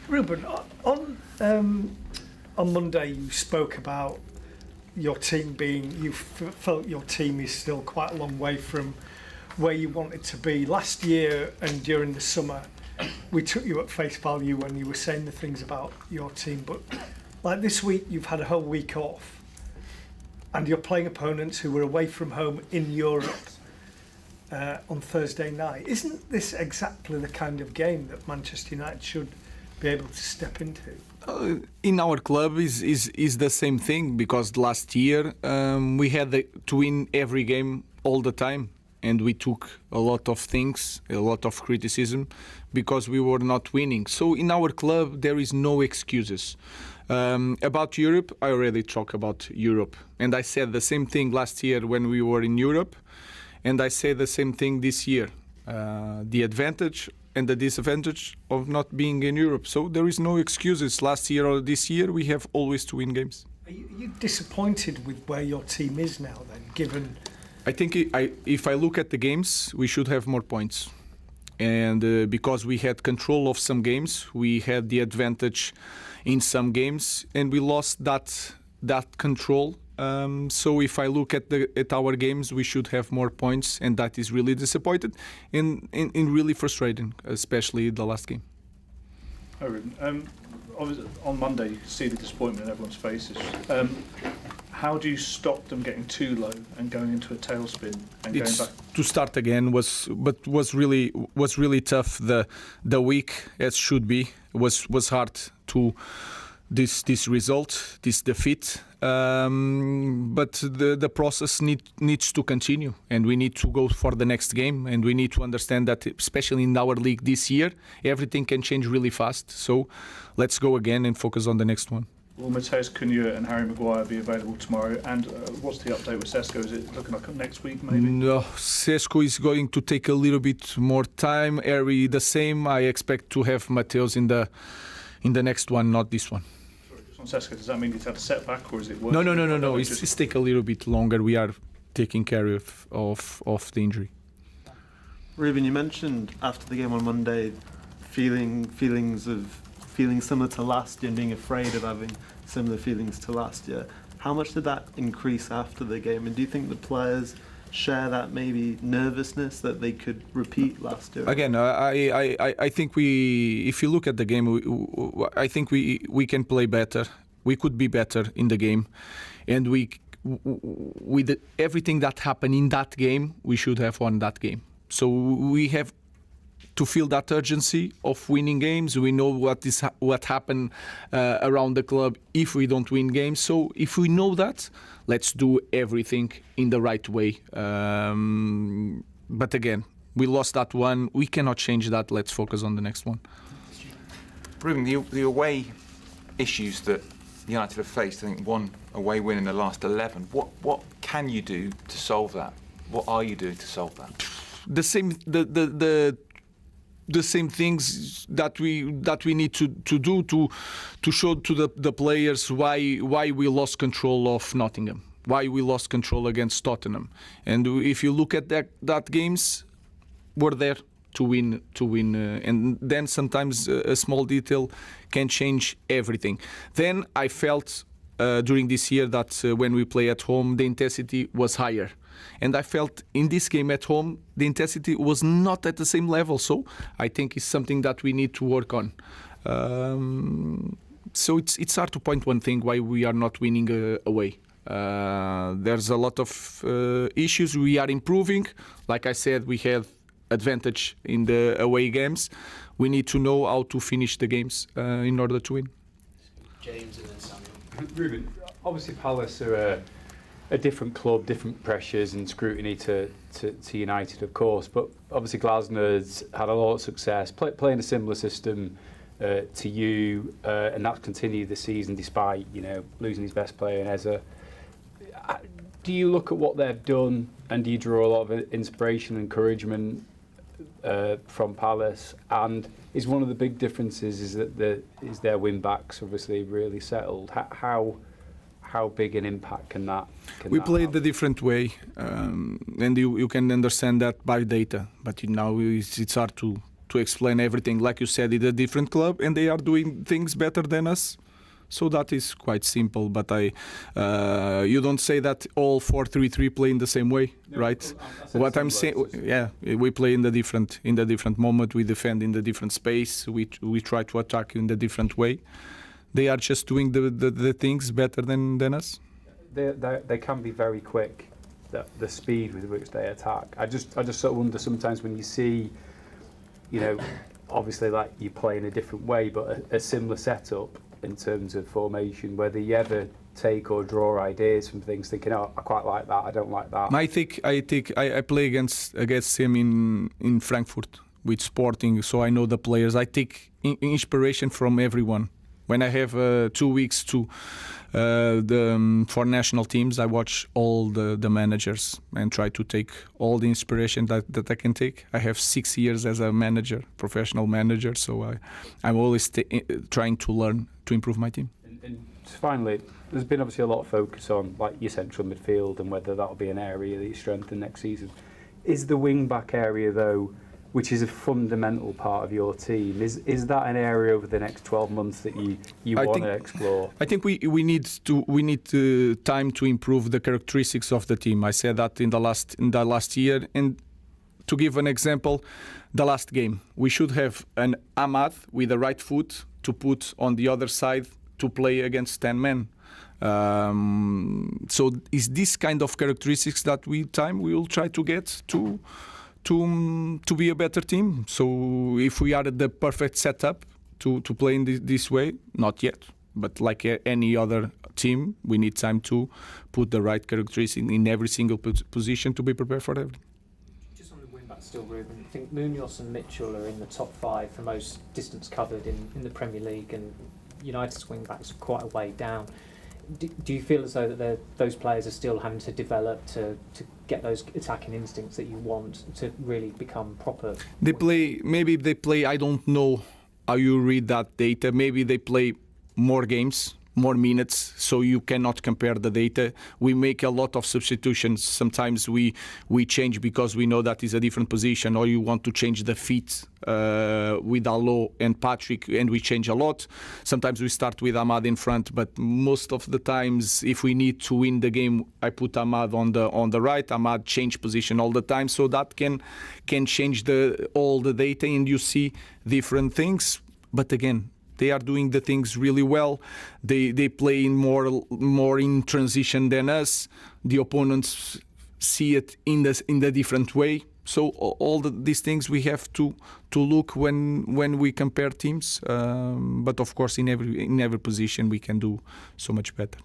Ruben, on Monday you spoke about your team being, you felt your team is still quite a long way from where you wanted to be. Last year and during the summer, we took you at face value when you were saying the things about your team, but like this week you've had a whole week off and you're playing opponents who were away from home in Europe on Thursday night. Isn't this exactly the kind of game that Manchester United should be able to step into? In our club is the same thing, because last year we had to win every game all the time, and we took a lot of things, a lot of criticism, because we were not winning. So in our club there is no excuses. About Europe, I already talked about Europe, and I said the same thing last year when we were in Europe, and I say the same thing this year. The advantage and the disadvantage of not being in Europe. So there is no excuses. Last year or this year, we have always to win games. Are you disappointed with where your team is now then, given... I think if I look at the games, we should have more points. And because we had control of some games, we had the advantage in some games, and we lost that control. So if I look at our games, we should have more points, and that is really disappointed and really frustrating, especially the last game. Hi, Ruben. On Monday, you can see the disappointment in everyone's faces. How do you stop them getting too low and going into a tailspin and going back? To start again was really tough. The week, as should be, was hard to this result, this defeat. But the process needs to continue, and we need to go for the next game, and we need to understand that, especially in our league this year, everything can change really fast. So let's go again and focus on the next one. Will Matheus Cunha and Harry Maguire be available tomorrow? And what's the update with Sesko? Is it looking like next week, maybe? No, Sesko is going to take a little bit more time. Harry the same. I expect to have Matheus in the next one, not this one. On Sesko, does that mean he's had a setback, or is it worse? No. It's take a little bit longer. We are taking care of the injury. Ruben, you mentioned after the game on Monday feeling similar to last year and being afraid of having similar feelings to last year. How much did that increase after the game? And do you think the players share that maybe nervousness that they could repeat last year? Again, I think if you look at the game, I think we can play better. We could be better in the game, and with everything that happened in that game, we should have won that game. So we have to feel that urgency of winning games. We know what happened around the club if we don't win games. So if we know that, let's do everything in the right way. But again, we lost that one. We cannot change that. Let's focus on the next one. Ruben, the away issues that United have faced, I think one away win in the last 11. What can you do to solve that? What are you doing to solve that? The same things that we need to do to show to the players why we lost control of Nottingham, why we lost control against Tottenham. And if you look at that games, we're there to win, and then sometimes a small detail can change everything. Then I felt during this year that when we play at home, the intensity was higher. And I felt in this game at home, the intensity was not at the same level. So I think it's something that we need to work on. So it's hard to point one thing why we are not winning away. There's a lot of issues. We are improving. Like I said, we have advantage in the away games. We need to know how to finish the games in order to win. James and then Samuel. Ruben, obviously Palace are a different club, different pressures and scrutiny to United, of course. But obviously Glasner's had a lot of success playing a similar system to you, and that's continued this season despite losing his best player in Eza. Do you look at what they've done and do you draw a lot of inspiration and encouragement from Palace? And is one of the big differences is that their win backs obviously really settled? How big an impact can that we played a different way, and you can understand that by data. But now it's hard to to explain everything. Like you said, it's a different club, and they are doing things better than us. So that is quite simple. But you don't say that all 4-3-3 play in the same way, right? What I'm saying, yeah, we play in the different moment. We defend in the different space. We try to attack in the different way. They are just doing the things better than us. They can be very quick. The speed with which they attack. I just sort of wonder sometimes when you see, you know, obviously like you play in a different way, but a similar setup in terms of formation, whether you ever take or draw ideas from things, thinking, oh, I quite like that, I don't like that. I play against him in Frankfurt with Sporting, so I know the players. I take inspiration from everyone. When I have 2 weeks for national teams, I watch all the managers and try to take all the inspiration that I can take. I have 6 years as a manager, professional manager, so I'm always trying to learn to improve my team. And finally, there's been obviously a lot of focus on like your central midfield and whether that'll be an area that you strengthen next season. Is the wing-back area, though, which is a fundamental part of your team, is that an area over the next 12 months that you want to explore? I think we need time to improve the characteristics of the team. I said that in the last year, and to give an example, the last game we should have an Ahmad with the right foot to put on the other side to play against 10 men. So is this kind of characteristics that we will try to get to be a better team. So if we are at the perfect setup to play in this way, not yet. But like any other team, we need time to put the right characteristics in every single position to be prepared for everything. Just on the wing back still, Ruben, I think Munoz and Mitchell are in the top 5 for most distance covered in the Premier League, and United's wing backs are quite a way down. Do you feel as though that those players are still having to develop to get those attacking instincts that you want to really become proper? Maybe they play, I don't know how you read that data, maybe they play more games, more minutes, so you cannot compare the data. We make a lot of substitutions. Sometimes we change because we know that is a different position, or you want to change the feet with Allo and Patrick, and we change a lot. Sometimes we start with Ahmad in front, but most of the times, if we need to win the game, I put Ahmad on the right. Ahmad change position all the time, so that can change all the data, and you see different things. But again, they are doing the things really well. They play in more in transition than us. The opponents see it in the different way. So all these things we have to look when we compare teams. But of course, in every position we can do so much better.